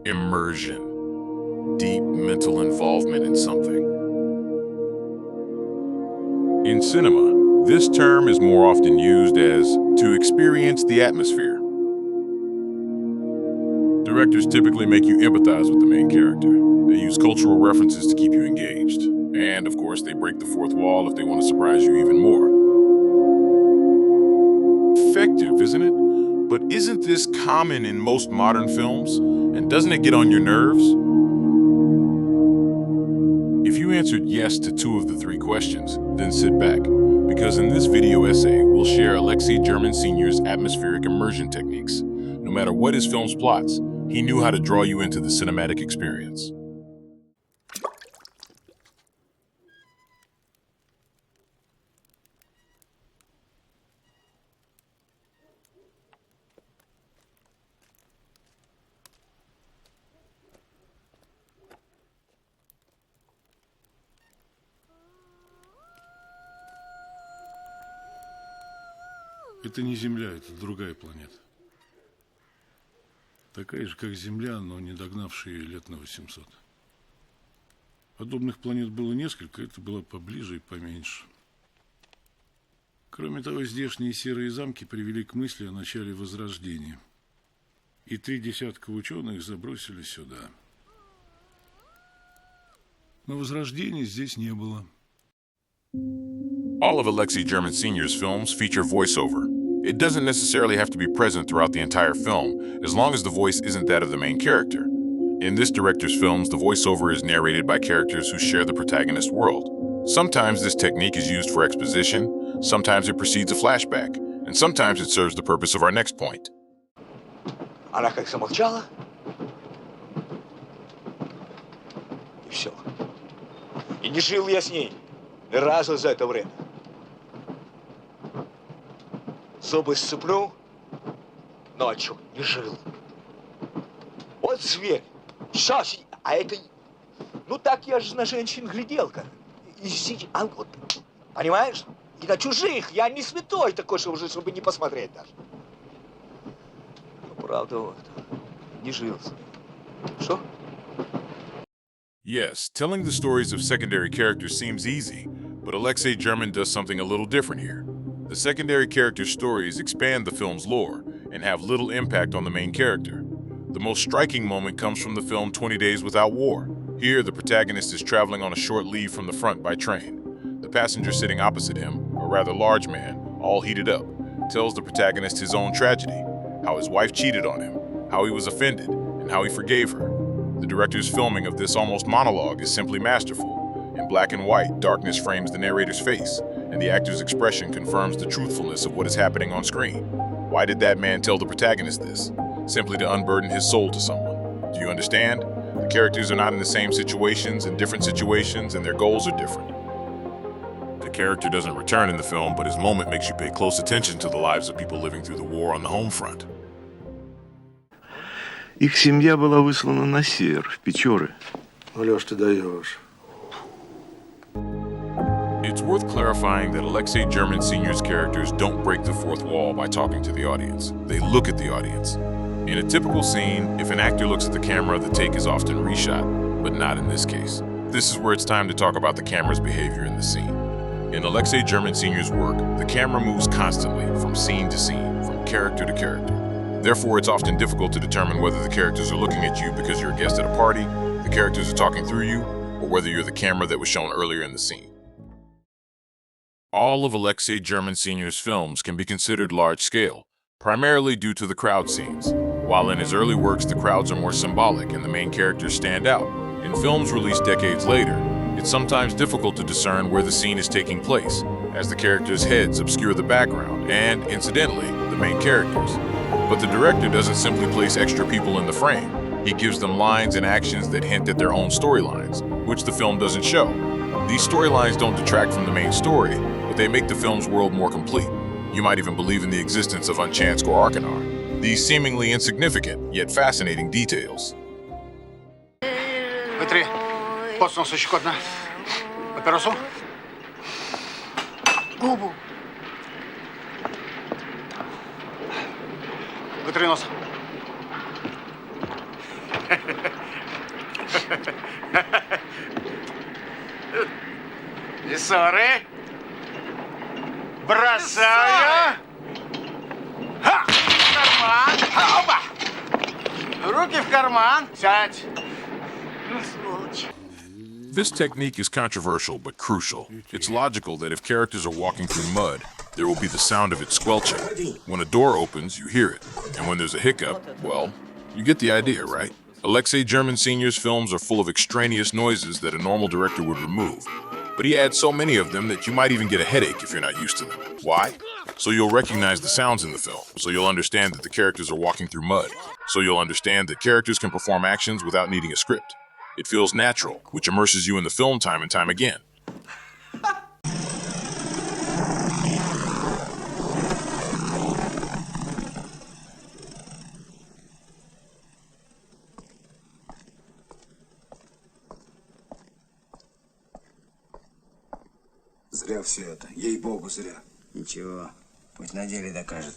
Immersion. Deep mental involvement in something. In cinema, this term is more often used as to experience the atmosphere. Directors typically make you empathize with the main character. They use cultural references to keep you engaged. And, of course, they break the fourth wall if they want to surprise you even more. Effective, isn't it? But isn't this common in most modern films? And doesn't it get on your nerves? If you answered yes to 2 of the 3 questions, then sit back, because in this video essay, we'll share Alexei German Sr.'s atmospheric immersion techniques. No matter what his film's plots, he knew how to draw you into the cinematic experience. Это не Земля, это другая планета. Такая же, как Земля, но не догнавшая ее лет на 800. Подобных планет было несколько, это было поближе и поменьше. Кроме того, здешние серые замки привели к мысли о начале Возрождения. И 3 десятка ученых забросили сюда. Но Возрождения здесь не было. All of Alexei German Sr.'s films feature voiceover. It doesn't necessarily have to be present throughout the entire film, as long as the voice isn't that of the main character. In this director's films, the voiceover is narrated by characters who share the protagonist's world. Sometimes this technique is used for exposition, sometimes it precedes a flashback, and sometimes it serves the purpose of our next point. Она как замолчала, и все. И не жил я с ней ни разу за это время. Зубы сцеплю, ночью не жил. Вот зверь. Сейчас, а это... Ну так я же на женщин глядел, как. Вот, понимаешь? И на чужих. Я не святой такой, чтобы не посмотреть даже. Ну, правда, вот. Не жил. Что? Yes, telling the stories of secondary characters seems easy, but Alexei German does something a little different here. The secondary characters' stories expand the film's lore and have little impact on the main character. The most striking moment comes from the film 20 Days Without War. Here, the protagonist is traveling on a short leave from the front by train. The passenger sitting opposite him, a rather large man, all heated up, tells the protagonist his own tragedy, how his wife cheated on him, how he was offended, and how he forgave her. The director's filming of this almost monologue is simply masterful. In black and white, darkness frames the narrator's face, and the actor's expression confirms the truthfulness of what is happening on screen. Why did that man tell the protagonist this? Simply to unburden his soul to someone. Do you understand? The characters are not in the same situations, in different situations, and their goals are different. The character doesn't return in the film, but his moment makes you pay close attention to the lives of people living through the war on the home front. Их семья была выслана на север, в Печоры. Алёш, ты даешь. It's worth clarifying that Alexei German Sr.'s characters don't break the fourth wall by talking to the audience. They look at the audience. In a typical scene, if an actor looks at the camera, the take is often reshot, but not in this case. This is where it's time to talk about the camera's behavior in the scene. In Alexei German Sr.'s work, the camera moves constantly from scene to scene, from character to character. Therefore, it's often difficult to determine whether the characters are looking at you because you're a guest at a party, the characters are talking through you, or whether you're the camera that was shown earlier in the scene. All of Alexei German Sr.'s films can be considered large-scale, primarily due to the crowd scenes. While in his early works the crowds are more symbolic and the main characters stand out, in films released decades later, it's sometimes difficult to discern where the scene is taking place, as the characters' heads obscure the background and, incidentally, the main characters. But the director doesn't simply place extra people in the frame. He gives them lines and actions that hint at their own storylines, which the film doesn't show. These storylines don't detract from the main story, but they make the film's world more complete. You might even believe in the existence of Unchansk or Arkanar. These seemingly insignificant, yet fascinating details. Вытри. Под носу щекотно. Папиросу? Губу. Вытри нос. Вессоры. Бросаю. Ха! В карман. Опа! Руки в карман. Сядь. Ну, сволочь. This technique is controversial but crucial. It's logical that if characters are walking through mud, there will be the sound of it squelching. When a door opens, you hear it. And when there's a hiccup, well, you get the idea, right? Alexei German Sr.'s films are full of extraneous noises that a normal director would remove. But he adds so many of them that you might even get a headache if you're not used to them. Why? So you'll recognize the sounds in the film. So you'll understand that the characters are walking through mud. So you'll understand that characters can perform actions without needing a script. It feels natural, which immerses you in the film time and time again. Зря все это. Ей-богу, зря. Ничего, пусть на деле докажет.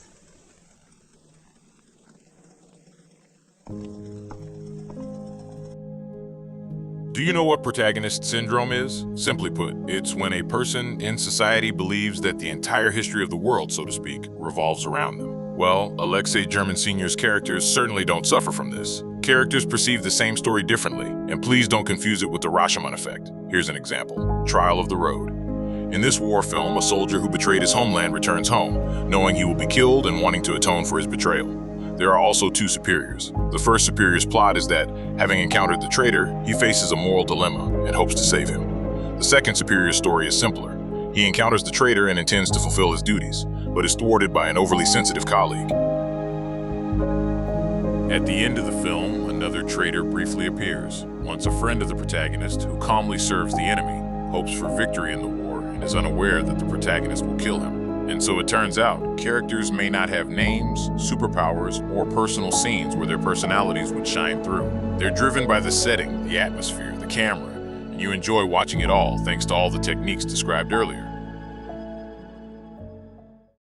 Do you know what protagonist syndrome is? Simply put, it's when a person in society believes that the entire history of the world, so to speak, revolves around them. Well, Alexei German Sr.'s characters certainly don't suffer from this. Characters perceive the same story differently, and please don't confuse it with the Rashomon effect. Here's an example. Trial of the Road. In this war film, a soldier who betrayed his homeland returns home, knowing he will be killed and wanting to atone for his betrayal. There are also two superiors. The first superior's plot is that, having encountered the traitor, he faces a moral dilemma and hopes to save him. The second superior's story is simpler. He encounters the traitor and intends to fulfill his duties, but is thwarted by an overly sensitive colleague. At the end of the film, another traitor briefly appears. Once a friend of the protagonist who calmly serves the enemy, hopes for victory in the war, and is unaware that the protagonist will kill him. And so it turns out, characters may not have names, superpowers, or personal scenes where their personalities would shine through. They're driven by the setting, the atmosphere, the camera, and you enjoy watching it all thanks to all the techniques described earlier.